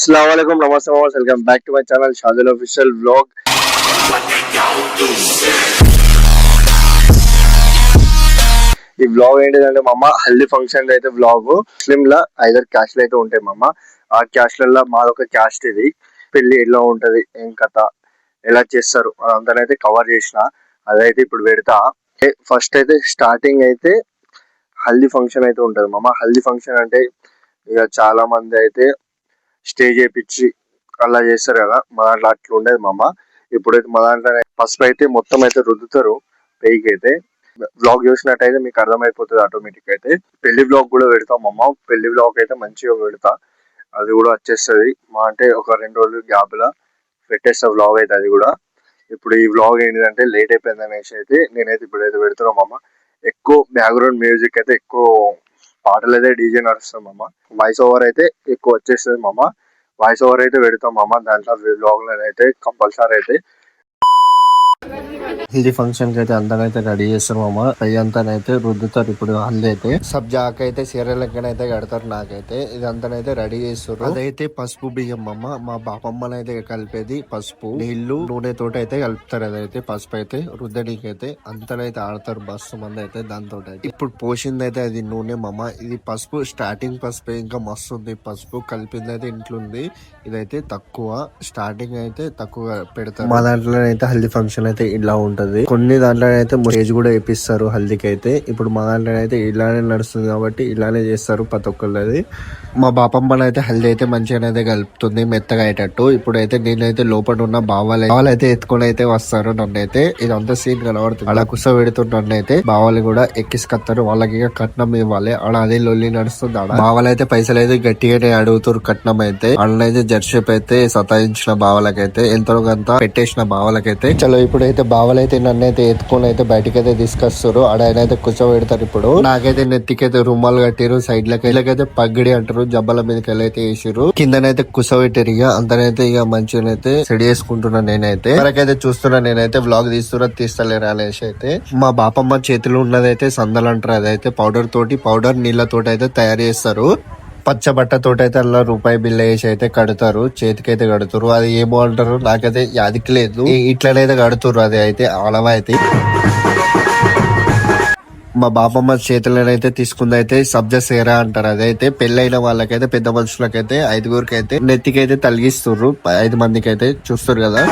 अस्सलामुअलैकुम, नमस्ते, welcome back to my channel Shadil official vlog. ఈ వ్లాగ్ ఏంటిదంటే మా అమ్మ హల్దీ ఫంక్షన్ అయితే వ్లాగ్ ముస్లింల 5 క్యాస్ట్లు అయితే ఉంటాయి మా అమ్మ. ఆ క్యాస్ట్లలో మాదొక క్యాస్ట్. ఇది పెళ్లి ఎలా ఉంటది, ఏం కథ, ఎలా చేస్తారు అదంతా కవర్ చేసిన. అదైతే ఇప్పుడు పెడతా. ఫస్ట్ అయితే స్టార్టింగ్ అయితే హల్దీ ఫంక్షన్ అయితే ఉంటది మా అమ్మ. హల్దీ ఫంక్షన్ అంటే ఇక చాలా మంది అయితే స్టేజ్ వేయించి అలా చేస్తారు కదా, మా దాంట్లో అట్లా ఉండేది మా అమ్మ. ఇప్పుడైతే మా దాంట్లో పసుపు అయితే మొత్తం అయితే రుద్దుతారు పెయికి అయితే. బ్లాగ్ చూసినట్టయితే మీకు అర్థమైపోతుంది ఆటోమేటిక్ అయితే. పెళ్లి బ్లాగ్ కూడా పెడతాం మా అమ్మ. పెళ్లి బ్లాగ్ అయితే మంచిగా పెడతా, అది కూడా వచ్చేస్తుంది మా. అంటే ఒక 2 రోజులు గ్యాప్ లా పెట్టేస్తా బ్లాగ్ అయితే అది కూడా. ఇప్పుడు ఈ బ్లాగ్ ఏంటంటే లేట్ అయిపోయింది అనేసి అయితే నేనైతే ఇప్పుడైతే పెడుతున్నాం అమ్మ. ఎక్కువ బ్యాక్గ్రౌండ్ మ్యూజిక్ అయితే ఎక్కువ పాటలు అయితే డీజే నడుస్తాం అమ్మ. వాయిస్ ఓవర్ అయితే ఎక్కువ వచ్చేస్తుంది మా అమ్మ. వాయిస్ ఓవర్ అయితే పెడతాం అమ్మ దాంట్లో బ్లాగ్ లో అయితే కంపల్సరీ అయితే. హల్దీ ఫంక్షన్ కి అయితే అందరైతే రెడీ చేస్తారు మామ. అయ్యంతానైతే రుద్దుతారు ఇప్పుడు. హల్దీ అయితే సబ్జాక్ అయితే సీరియల్ లెక్కనైతే కడతారు. నాకైతే ఇదంతానైతే రెడీ చేస్తారు. అదైతే పసుపు బియ్యం అమ్మ. మా బాపమ్మనైతే కలిపేది పసుపు నీళ్లు నూనె తోటి అయితే కలుపుతారు. అదైతే పసుపు అయితే రుద్దడికి అయితే అంతనైతే ఆడతారు బస్సు మంది అయితే దాంతో. ఇప్పుడు పోసింది అయితే అది నూనె మామ. ఇది పసుపు స్టార్టింగ్ పసుపు, ఇంకా మస్తు ఉంది పసుపు. కలిపింది అయితే ఇంట్లో ఉంది. ఇదైతే తక్కువ స్టార్టింగ్ అయితే తక్కువ పెడతారు. మా దాంట్లో అయితే హల్దీ ఫంక్షన్ అయితే ఇలా ఉంటది. కొన్ని దాంట్లో అయితే స్టేజ్ కూడా వేపిస్తారు హల్దీకి అయితే. ఇప్పుడు మా దాంట్లో అయితే ఇలానే నడుస్తుంది కాబట్టి ఇలానే చేస్తారు ప్రతి ఒక్కళ్ళది. మా బాపమ్మనైతే హల్దీ అయితే మంచిగా అయితే కలుపుతుంది మెత్తగా అయ్యేటట్టు. ఇప్పుడైతే నేనైతే లోపల ఉన్న బావాలు అయితే ఎత్తుకొని అయితే వస్తారు. నన్ను అయితే ఇదంతా సీన్ కనబడుతుంది. అలా కూర్చోబెడుతున్న అయితే బావాలు కూడా ఎక్కిసుకొస్తారు. వాళ్ళకి కట్నం ఇవ్వాలి. అలా అదే లొల్లి నడుస్తుంది. బావాలు అయితే పైసలు అయితే గట్టిగానే అడుగుతారు కట్నం అయితే. వాళ్ళనైతే జర్షిప్ అయితే సతాయించిన బావాలకైతే ఎంతో కొంత పెట్టేసిన బావాలకైతే. చలో ఇప్పుడైతే బావాలైతే నన్ను అయితే ఎత్తుకొని అయితే బయటకి అయితే తీసుకొస్తారు. ఆడైతే కూర్చోబెడతారు. ఇప్పుడు నాకైతే నెత్తికైతే రుమాలు కట్టారు. సైడ్ లకైతే పగ్గడి అంటారు. జబ్బల మీదకి అయితే వేసారు. కిందనైతే కూర్చోబెట్టారు. ఇక అంతనైతే ఇక మంచిగా అయితే సెడి చేసుకుంటున్నాను నేనైతే. వరకైతే చూస్తున్నా నేనైతే వ్లాగ్ తీస్తలేరు అనేసి అయితే. మా బాపమ్మ చేతిలో ఉన్నదైతే సందలు అంటారు. అదైతే పౌడర్ నీళ్ళతోటి అయితే తయారు చేస్తారు. పచ్చ బట్టతోటి అయితే అలా రూపాయి బిల్ల వేసి అయితే కడతారు. చేతికైతే కడుతారు. అది ఏమో అంటారు నాకైతే యాదికి లేదు. ఇట్లనైతే కడుతారు. అది అయితే ఆలవ అయితే. మా బాపమ్మ చేతులనైతే తీసుకుంది అయితే సబ్జా సేరా అంటారు. అదైతే పెళ్ళైన వాళ్ళకైతే పెద్ద మనుషులకైతే 5గురికి అయితే నెత్తికైతే తలిగిస్తుర్రు. 5 మందికి అయితే చూస్తారు కదా.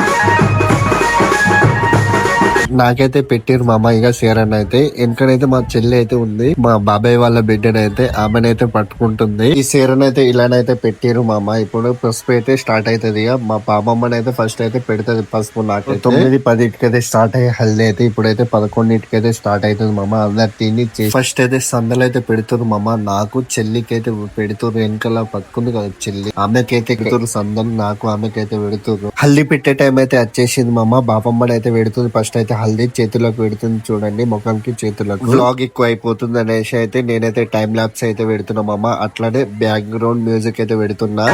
నాకైతే పెట్టిరు మా అమ్మ ఇక సేరన్ అయితే. వెనకనైతే మా చెల్లి అయితే ఉంది. మా బాబాయ్ వాళ్ళ బిడ్డనైతే ఆమెనైతే పట్టుకుంటుంది. ఈ సేరన్ అయితే ఇలానైతే పెట్టిరు మా అమ్మ. ఇప్పుడు పసుపు అయితే స్టార్ట్ అవుతుంది. ఇక మా బాబమ్మనైతే ఫస్ట్ అయితే పెడుతుంది పసుపు. నాకు 9-10 అయితే స్టార్ట్ అయ్యే హల్దీ అయితే ఇప్పుడైతే 11 అయితే స్టార్ట్ అవుతుంది మా అమ్మ. అందరు తిని ఫస్ట్ అయితే సందలు అయితే పెడుతురు మా అమ్మ. నాకు చెల్లికి అయితే పెడుతురు. వెనకాల పట్టుకుంది కదా చెల్లి, ఆమెకైతే పెడుతురు సందలు. నాకు ఆమెకైతే పెడుతురు. హల్దీ పెట్టే టైం అయితే వచ్చేసింది మా అమ్మ. బాపమ్మని అయితే పెడుతుంది. ఫస్ట్ అయితే హల్దీ చేతులకు పెడుతుంది చూడండి, ముఖంకి చేతులకు. వ్లాగ్ ఎక్కువ అయిపోతుంది అనేసి అయితే నేనైతే టైం ల్యాప్స్ అయితే పెడుతున్నామమ్మా. అట్లానే బ్యాక్గ్రౌండ్ మ్యూజిక్ అయితే పెడుతున్నా.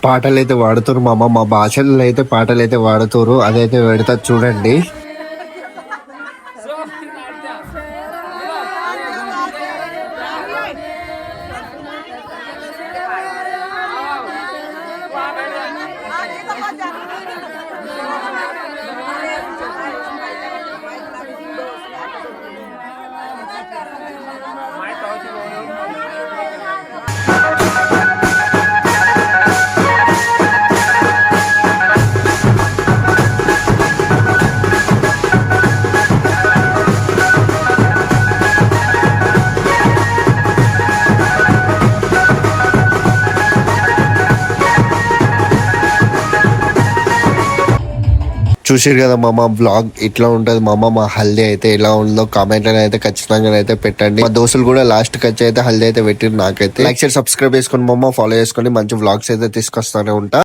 పాటలు అయితే వాడుతారు మా అమ్మ. మా భాషల్లో అయితే పాటలు అయితే వాడుతారు. అదైతే పెడతా చూడండి. చూసారు కదా మామ, బ్లాగ్ ఇట్లా ఉంటది మామ. మా హల్దీ అయితే ఎలా ఉందో కామెంట్ అయితే ఖచ్చితంగా అయితే పెట్టండి. మా దోస్తులు కూడా లాస్ట్ ఖర్చు అయితే హల్దీ అయితే పెట్టిరు. నాకైతే లైక్ షేర్ సబ్స్క్రైబ్ చేసుకుని మామ, ఫాలో చేసుకుని మంచి బ్లాగ్స్ అయితే తీసుకొస్తానే ఉంటా.